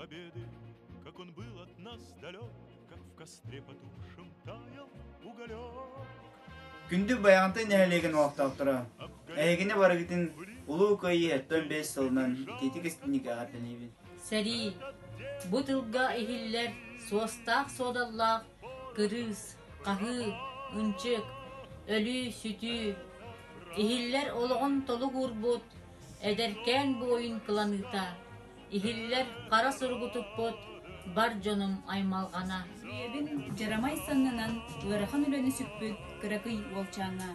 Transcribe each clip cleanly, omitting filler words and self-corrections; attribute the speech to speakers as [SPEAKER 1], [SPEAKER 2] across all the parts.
[SPEAKER 1] победы, как он был от нас далек, как в костре потухшем таял уголек.
[SPEAKER 2] Күндү баягынтын нәһәлеген вақтақтыра. Әйгіне барыгытын улуу көйі әттөн 5 сылынан тетик істінік ағатынебін.
[SPEAKER 3] Сәри, бұ тылға эхиллер суастақ содаллақ, кырыс, қағы, үнчік, өлі, сүті. Эхиллер олығын толы ғұрбұт, әдеркен бұ ойын қыланыта. Эхиллер қара сұрғытып бұт, бар жоным аймалғана.
[SPEAKER 4] Ебін жарамай саннынан уарахан үлөні сүкпіт, кыракый олчаңа.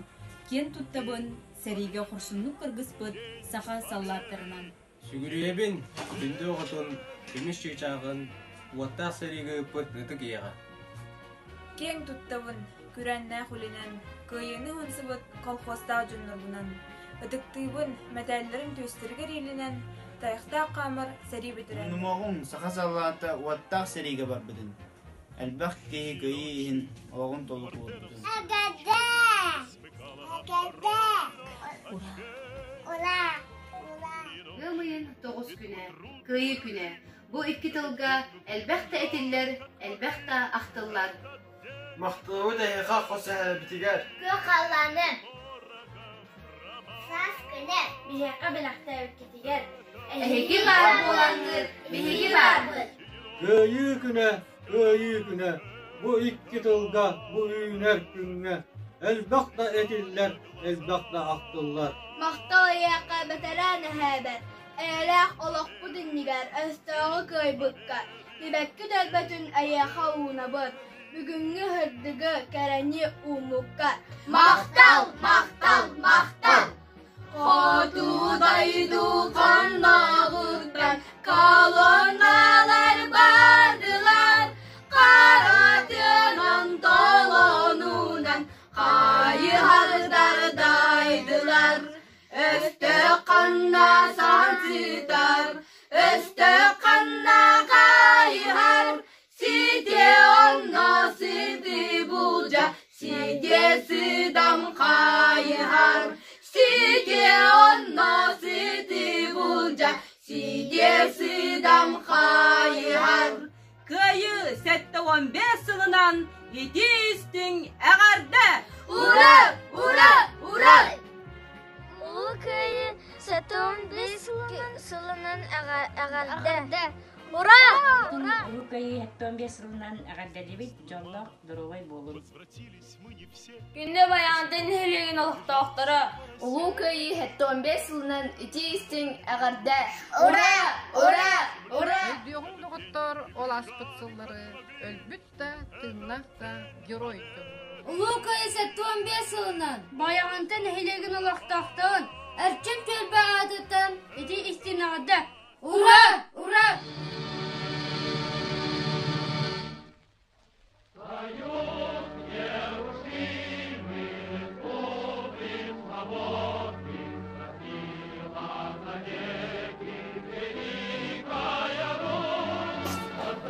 [SPEAKER 4] Кен туттабын сәриге құршынлық кыргызпыт, саха саллаттарынан.
[SPEAKER 5] Сүгіребін күнді оғытын күміс чүйчағын уаттақ сәриге пыт үтік еға.
[SPEAKER 6] Кен туттабын күрәннә хүлінен, көйені ғынсыбыт колхозда жүннұрбынан. Үтіктейбін мәтәллерін төстіргер елінен, таяқта қамыр сәри бітірен.
[SPEAKER 2] Нумағын саха саллатта уаттақ сәриге бар бұдын. Әлбәқ кейі көйін оғын толық болдың.
[SPEAKER 7] Гымыйын 9 күнә, көйі күнә. Бу 2 тылға әлбәқті әтілер, әлбәқті ақтылар.
[SPEAKER 5] Мақтығы дәйіға қоса бітігер.
[SPEAKER 8] Көк Алланы. Сас күнә бижаққа білақта өткетігер.
[SPEAKER 7] Әйгі бар болаңыр, бейгі бар.
[SPEAKER 5] Көйі күнә, bu 2 tılga, bu üyünər günə, elbaqda ediller, elbaqda aqdıllar.
[SPEAKER 8] Maqtal yaqqa bətərən həbər. Əyləq olaq bu dinnigar, əstəği köybükkar. Libəkki dəlbətün əyyəxa uğunabır. Bugünkü hırdıgı kərəni umukkar. Maqtal, maqtal, maqtal. Qotudaydı qandağırdan, kalonalar bardılar. Qaratınan dolanundan, qayıhardardaydılar. Östü qanna sansıtar, östü qanna qayıhar. Side onna sidi bulca, side sidam qayıhar. Side onna sidi bulca, side sidam qayıhar.
[SPEAKER 4] Көйі сәтті 15 сылынан етейістің әғарды.
[SPEAKER 8] Ура! Ура! Ура! Улы көйі сәтті 15 сылынан әғарды. Ура!
[SPEAKER 3] Улы көйі 15 сылынан әғарды дебет, жоллақ дұролай болын.
[SPEAKER 6] Күнде баяндың хелеген олықтақтары.
[SPEAKER 7] Улу көйі 15 сылынан етейістің әғарды.
[SPEAKER 8] Ура! Ура! Ура!
[SPEAKER 9] Өйдіғын дұғыттар ол аспыт сыллары, өлбітті, тыңнақта, геройды.
[SPEAKER 8] Улу көйі сәтті 15 сылынан баяндың хелеген олықтақтарын. Әрчім төлбі адыттан етейістің әғарды. Ура! Ура!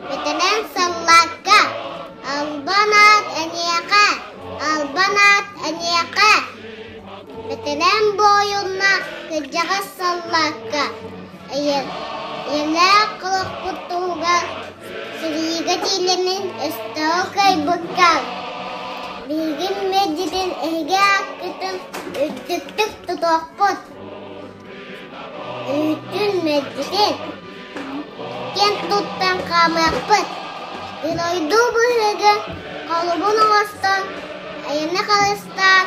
[SPEAKER 8] Бітінен саллаққа, албанат әнеқа, албанат әнеқа. Бітінен бойылна күджаға саллаққа. Елі қылық бұттуға, сірігі телінің үстіғі көй бұққал. Білгін мәдетін әйге аққытын үттіктік тұтақ бұт. Үттін мәдетін кен туттан қамақ бұт. Білойду бұлығы қалыбын оғастан, әйіні қалыстан,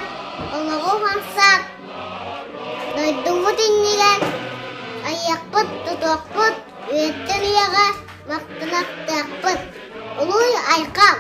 [SPEAKER 8] олығы қансақ. Дойду бұт иннеген, аяқ бұт тұтақ бұт, өттір еға мақтынақ тақ бұт. Ұлой айқам.